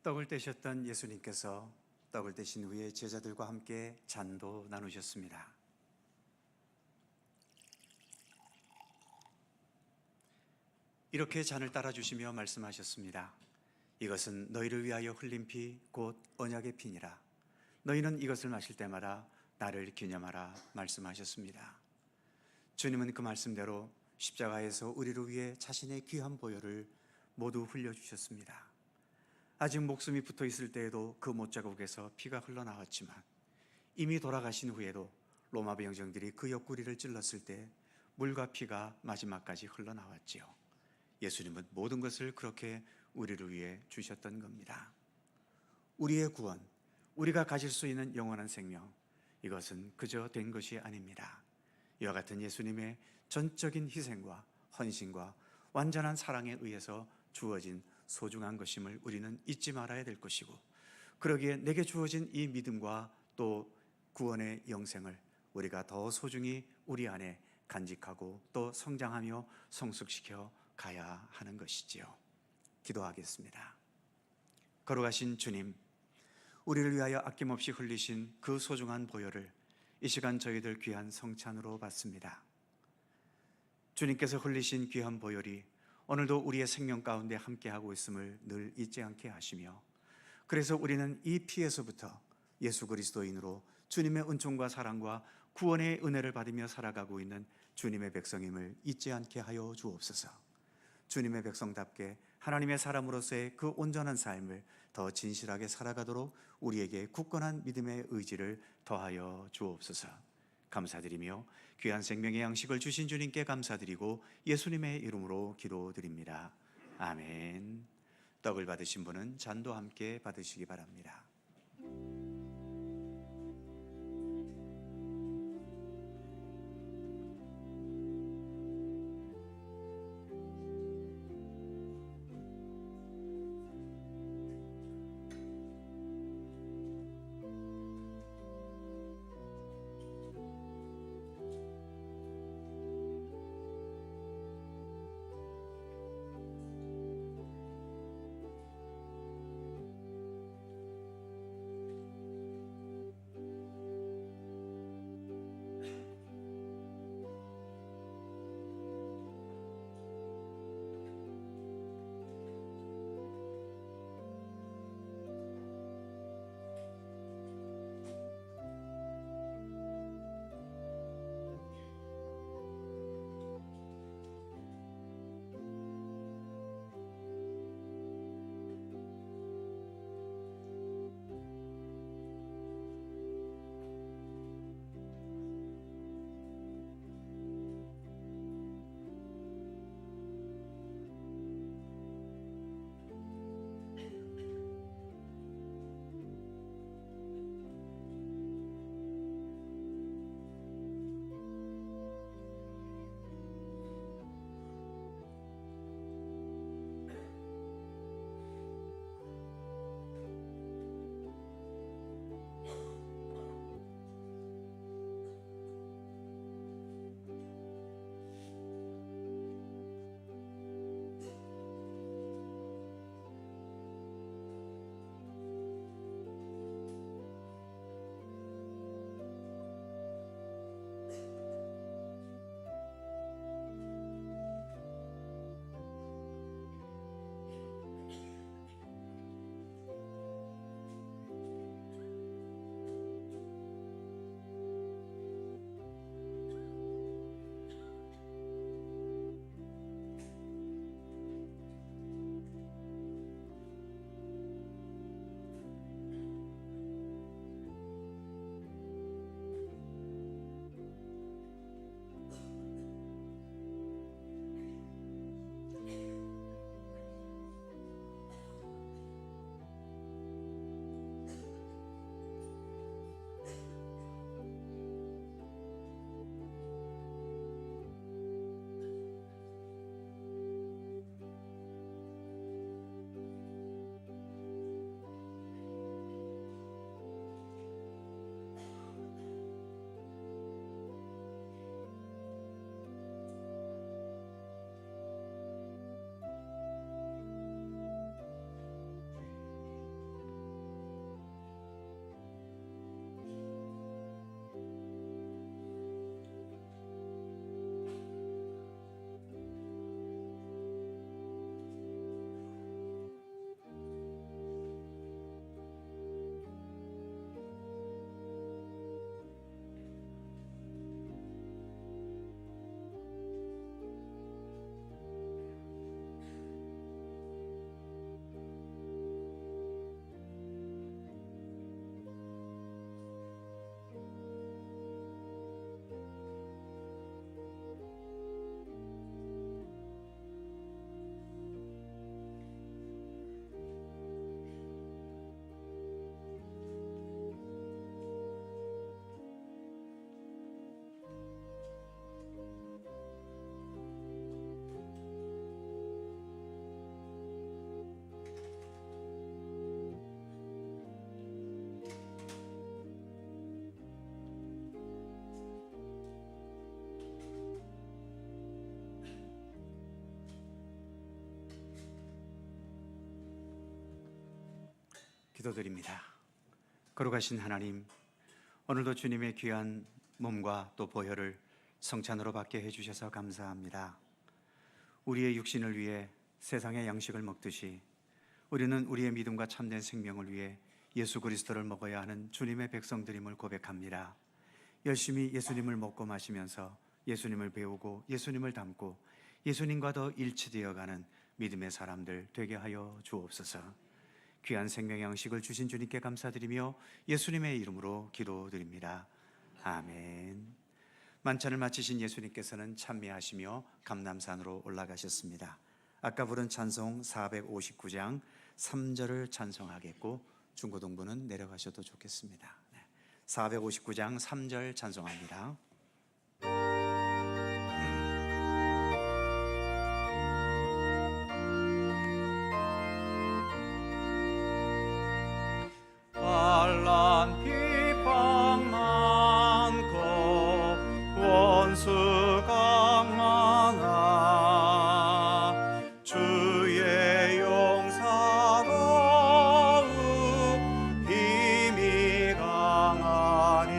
떡을 떼셨던 예수님께서 떡을 떼신 후에 제자들과 함께 잔도 나누셨습니다. 이렇게 잔을 따라 주시며 말씀하셨습니다. 이것은 너희를 위하여 흘린 피 곧 언약의 피니라. 너희는 이것을 마실 때마다 나를 기념하라 말씀하셨습니다. 주님은 그 말씀대로 십자가에서 우리를 위해 자신의 귀한 보혈을 모두 흘려주셨습니다. 아직 목숨이 붙어 있을 때에도 그 못자국에서 피가 흘러나왔지만 이미 돌아가신 후에도 로마 병정들이 그 옆구리를 찔렀을 때 물과 피가 마지막까지 흘러나왔지요. 예수님은 모든 것을 그렇게 우리를 위해 주셨던 겁니다. 우리의 구원, 우리가 가질 수 있는 영원한 생명, 이것은 그저 된 것이 아닙니다. 이와 같은 예수님의 전적인 희생과 헌신과 완전한 사랑에 의해서 주어진 소중한 것임을 우리는 잊지 말아야 될 것이고, 그러기에 내게 주어진 이 믿음과 또 구원의 영생을 우리가 더 소중히 우리 안에 간직하고 또 성장하며 성숙시켜 가야 하는 것이지요. 기도하겠습니다. 거룩하신 주님, 우리를 위하여 아낌없이 흘리신 그 소중한 보혈을 이 시간 저희들 귀한 성찬으로 받습니다. 주님께서 흘리신 귀한 보혈이 오늘도 우리의 생명 가운데 함께하고 있음을 늘 잊지 않게 하시며, 그래서 우리는 이 피에서부터 예수 그리스도인으로 주님의 은총과 사랑과 구원의 은혜를 받으며 살아가고 있는 주님의 백성임을 잊지 않게 하여 주옵소서. 주님의 백성답게 하나님의 사람으로서의 그 온전한 삶을 더 진실하게 살아가도록 우리에게 굳건한 믿음의 의지를 더하여 주옵소서. 감사드리며 귀한 생명의 양식을 주신 주님께 감사드리고 예수님의 이름으로 기도드립니다. 아멘. 떡을 받으신 분은 잔도 함께 받으시기 바랍니다. 기도드립니다. 거룩하신 하나님, 오늘도 주님의 귀한 몸과 또 보혈을 성찬으로 받게 해주셔서 감사합니다. 우리의 육신을 위해 세상의 양식을 먹듯이 우리는 우리의 믿음과 참된 생명을 위해 예수 그리스도를 먹어야 하는 주님의 백성들임을 고백합니다. 열심히 예수님을 먹고 마시면서 예수님을 배우고 예수님을 닮고 예수님과 더 일치되어가는 믿음의 사람들 되게 하여 주옵소서. 귀한 생명의 양식을 주신 주님께 감사드리며 예수님의 이름으로 기도드립니다. 아멘. 만찬을 마치신 예수님께서는 찬미하시며 감람산으로 올라가셨습니다. 아까 부른 찬송 459장 3절을 찬송하겠고 중고등부는 내려가셔도 좋겠습니다. 459장 3절 찬송합니다. 반란 비방 많고 원수가 많아 주의 용사로운 힘이 강하니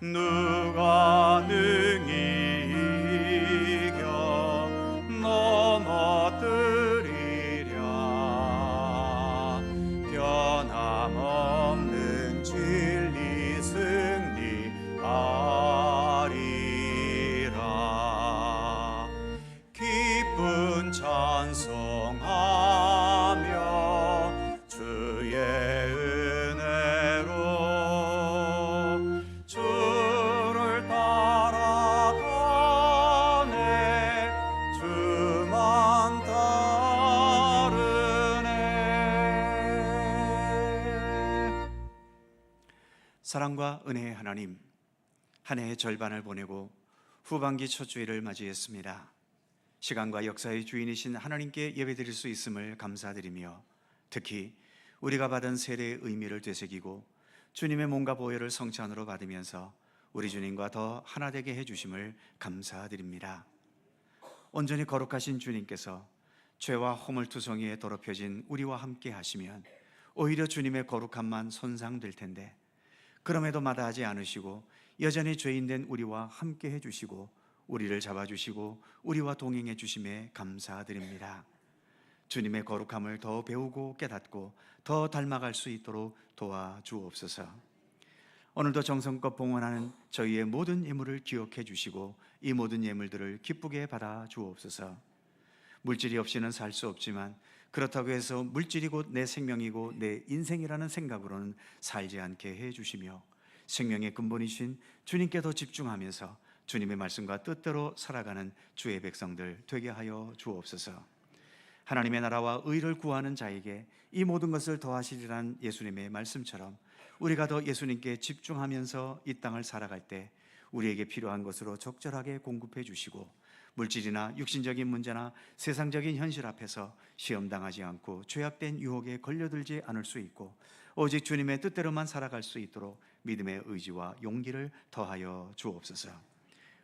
누가 능히 이겨 넘어뜨리랴. 변함없는 진리 승리하리라. 기쁜 찬송하며 주의 은혜로 주를 따라가네. 주만 따르네. 사랑과 은혜의 하나님, 한 해의 절반을 보내고 후반기 첫 주일을 맞이했습니다. 시간과 역사의 주인이신 하나님께 예배드릴 수 있음을 감사드리며 특히 우리가 받은 세례의 의미를 되새기고 주님의 몸과 보혈을 성찬으로 받으면서 우리 주님과 더 하나 되게 해주심을 감사드립니다. 온전히 거룩하신 주님께서 죄와 허물투성이에 더럽혀진 우리와 함께 하시면 오히려 주님의 거룩함만 손상될 텐데 그럼에도 마다하지 않으시고 여전히 죄인된 우리와 함께 해주시고 우리를 잡아주시고 우리와 동행해 주심에 감사드립니다. 주님의 거룩함을 더 배우고 깨닫고 더 닮아갈 수 있도록 도와주옵소서. 오늘도 정성껏 봉헌하는 저희의 모든 예물을 기억해 주시고 이 모든 예물들을 기쁘게 받아 주옵소서. 물질이 없이는 살 수 없지만 그렇다고 해서 물질이 곧 내 생명이고 내 인생이라는 생각으로는 살지 않게 해 주시며 생명의 근본이신 주님께 더 집중하면서 주님의 말씀과 뜻대로 살아가는 주의 백성들 되게 하여 주옵소서. 하나님의 나라와 의를 구하는 자에게 이 모든 것을 더하시리란 예수님의 말씀처럼 우리가 더 예수님께 집중하면서 이 땅을 살아갈 때 우리에게 필요한 것으로 적절하게 공급해 주시고 물질이나 육신적인 문제나 세상적인 현실 앞에서 시험당하지 않고 죄악된 유혹에 걸려들지 않을 수 있고 오직 주님의 뜻대로만 살아갈 수 있도록 믿음의 의지와 용기를 더하여 주옵소서.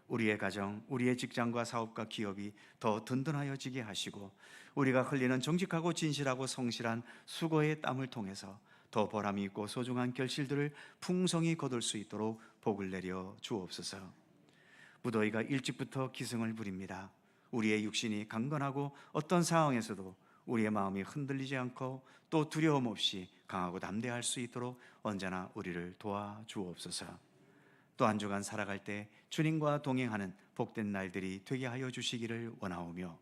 우리의 가정, 우리의 직장과 사업과 기업이 더 든든하여지게 하시고 우리가 흘리는 정직하고 진실하고 성실한 수고의 땀을 통해서 더 보람이 있고 소중한 결실들을 풍성히 거둘 수 있도록 복을 내려 주옵소서. 무더위가 일찍부터 기승을 부립니다. 우리의 육신이 강건하고 어떤 상황에서도 우리의 마음이 흔들리지 않고 또 두려움 없이 강하고 담대할 수 있도록 언제나 우리를 도와주옵소서. 또 한 주간 살아갈 때 주님과 동행하는 복된 날들이 되게 하여 주시기를 원하오며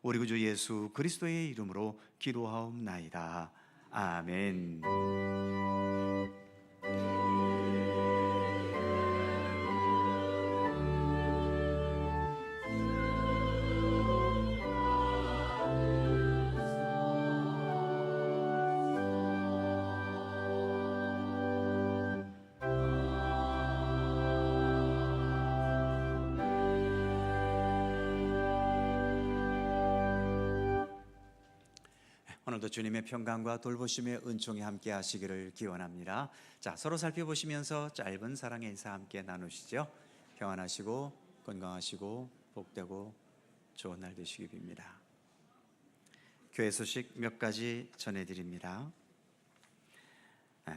우리 구주 예수 그리스도의 이름으로 기도하옵나이다. 아멘. 오늘도 주님의 평강과 돌보심의 은총이 함께 하시기를 기원합니다. 자, 서로 살펴보시면서 짧은 사랑의 인사 함께 나누시죠. 평안하시고 건강하시고 복되고 좋은 날 되시기 빕니다. 교회 소식 몇 가지 전해드립니다.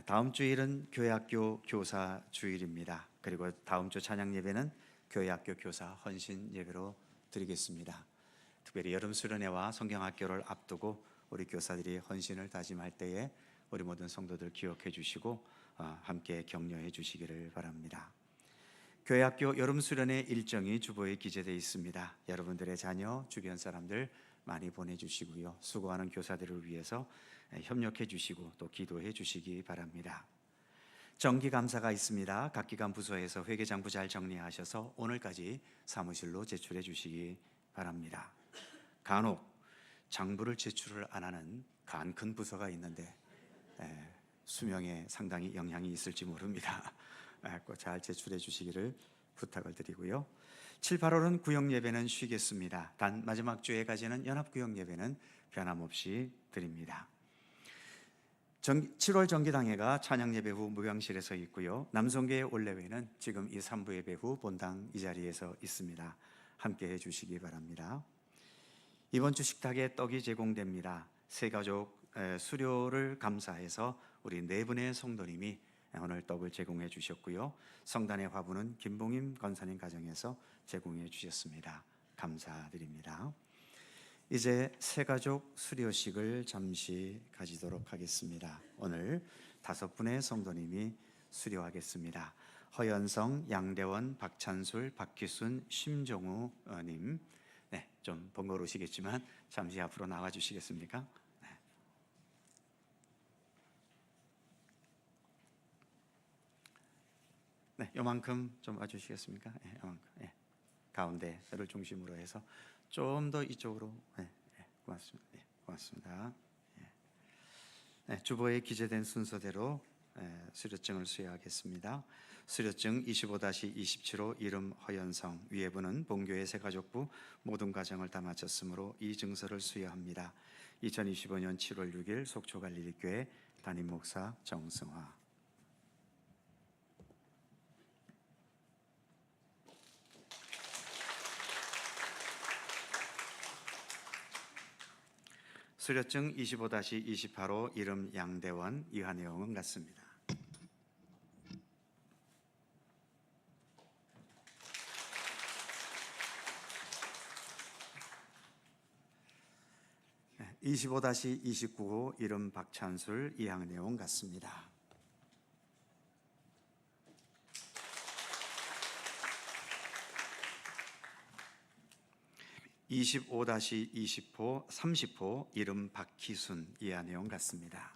다음 주일은 교회학교 교사 주일입니다. 그리고 다음 주 찬양 예배는 교회학교 교사 헌신 예배로 드리겠습니다. 특별히 여름 수련회와 성경학교를 앞두고 우리 교사들이 헌신을 다짐할 때에 우리 모든 성도들 기억해 주시고 함께 격려해 주시기를 바랍니다. 교회학교 여름 수련회 일정이 주보에 기재되어 있습니다. 여러분들의 자녀, 주변 사람들 많이 보내주시고요. 수고하는 교사들을 위해서 협력해 주시고 또 기도해 주시기 바랍니다. 정기 감사가 있습니다. 각 기관 부서에서 회계장부 잘 정리하셔서 오늘까지 사무실로 제출해 주시기 바랍니다. 간혹 장부를 제출을 안 하는 간 큰 부서가 있는데 수명에 상당히 영향이 있을지 모릅니다. 꼭 잘 제출해 주시기를 부탁을 드리고요. 7, 8월은 구역 예배는 쉬겠습니다. 단 마지막 주에까지는 연합구역 예배는 변함없이 드립니다. 7월 정기당회가 찬양 예배 후 무병실에서 있고요. 남성교회 올레회는 지금 이 3부 예배 후 본당 이 자리에서 있습니다. 함께 해주시기 바랍니다. 이번 주 식탁에 떡이 제공됩니다. 새가족 수료를 감사해서 우리 네 분의 성도님이 오늘 떡을 제공해 주셨고요. 성단의 화분은 김봉임 권사님 가정에서 제공해 주셨습니다. 감사드립니다. 이제 새가족 수료식을 잠시 가지도록 하겠습니다. 오늘 5분의 성도님이 수료하겠습니다. 허연성, 양대원, 박찬술, 박기순, 심정우 님. 좀 번거로우시겠지만 잠시 앞으로 나와 주시겠습니까? 요만큼 좀 와주시겠습니까? 요만큼. 가운데를 중심으로 해서 좀 더 이쪽으로. 고맙습니다. 고맙습니다. 주보에 기재된 순서대로 수료증을 수여하겠습니다. 수료증 25-27호 이름 허연성, 위에부는 본교회 새가족부 모든 과정을 다 마쳤으므로 이 증서를 수여합니다. 2025년 7월 6일 속초갈릴리교회 담임목사 정승화. 수료증 25-28호 이름 양대원, 이하 내용은 같습니다. 네, 25-29호 이름 박찬술, 이하 내용 같습니다. (25-20호) 30호 이름 박희순, 이하 내용 같습니다.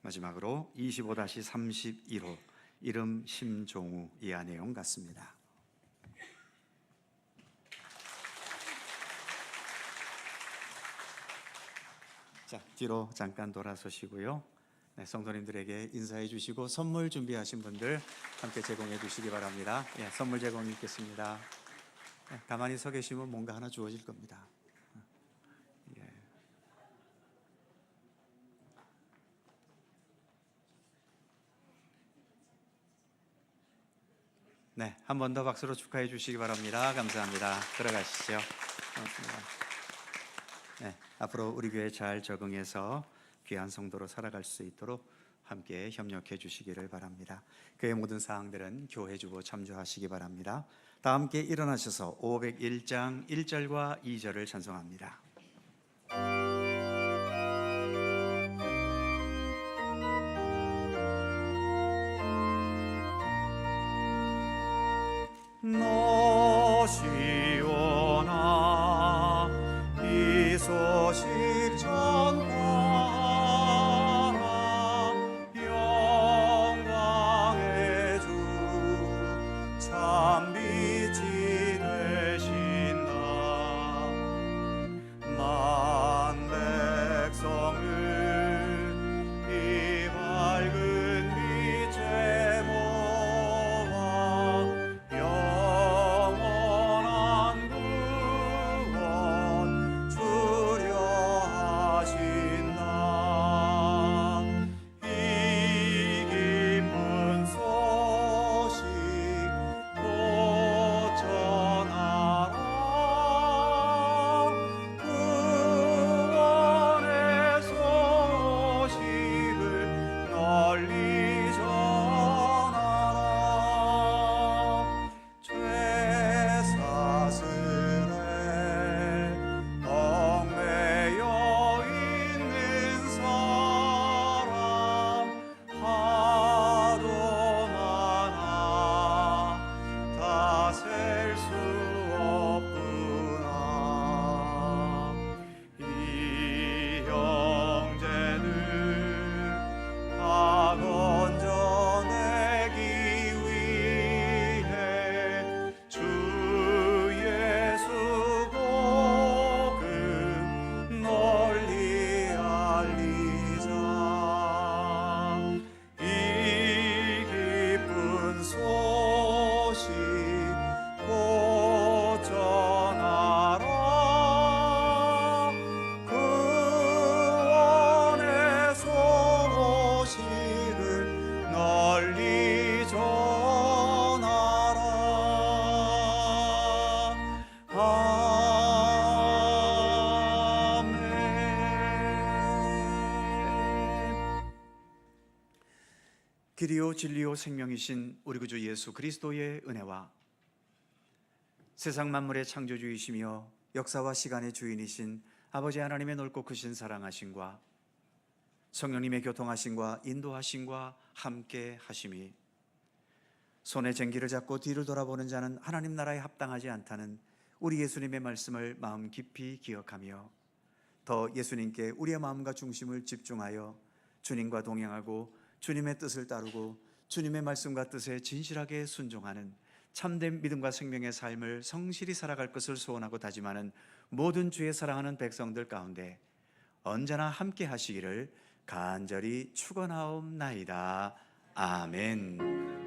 마지막으로 25-31호 이름 심종우, 이하 내용 같습니다. 자, 뒤로 잠깐 돌아서시고요. 성도님들에게 인사해 주시고 선물 준비하신 분들 함께 제공해 주시기 바랍니다. 선물 제공 있겠습니다. 가만히 서 계시면 뭔가 하나 주어질 겁니다. 한 번 더 박수로 축하해 주시기 바랍니다. 감사합니다. 들어가시죠. 고맙습니다. 앞으로 우리 교회 잘 적응해서 귀한 성도로 살아갈 수 있도록 함께 협력해 주시기를 바랍니다. 그의 모든 사항들은 교회 주보 참조하시기 바랍니다. 다 함께 일어나셔서 501장 1절과 2절을 찬송합니다. 너 시온아 이 소식 전하라 영광의 주 참 빛이 되신다 길이요 진리요 생명이신 우리 구주 예수 그리스도의 은혜와 세상 만물의 창조주이시며 역사와 시간의 주인이신 아버지 하나님의 넓고 크신 사랑하심과 성령님의 교통하심과 인도하심과 함께 하심이 손에 쟁기를 잡고 뒤를 돌아보는 자는 하나님 나라에 합당하지 않다는 우리 예수님의 말씀을 마음 깊이 기억하며 더 예수님께 우리의 마음과 중심을 집중하여 주님과 동행하고 주님의 뜻을 따르고 주님의 말씀과 뜻에 진실하게 순종하는 참된 믿음과 생명의 삶을 성실히 살아갈 것을 소원하고 다짐하는 모든 주의 사랑하는 백성들 가운데 언제나 함께 하시기를 간절히 축원하옵나이다. 아멘.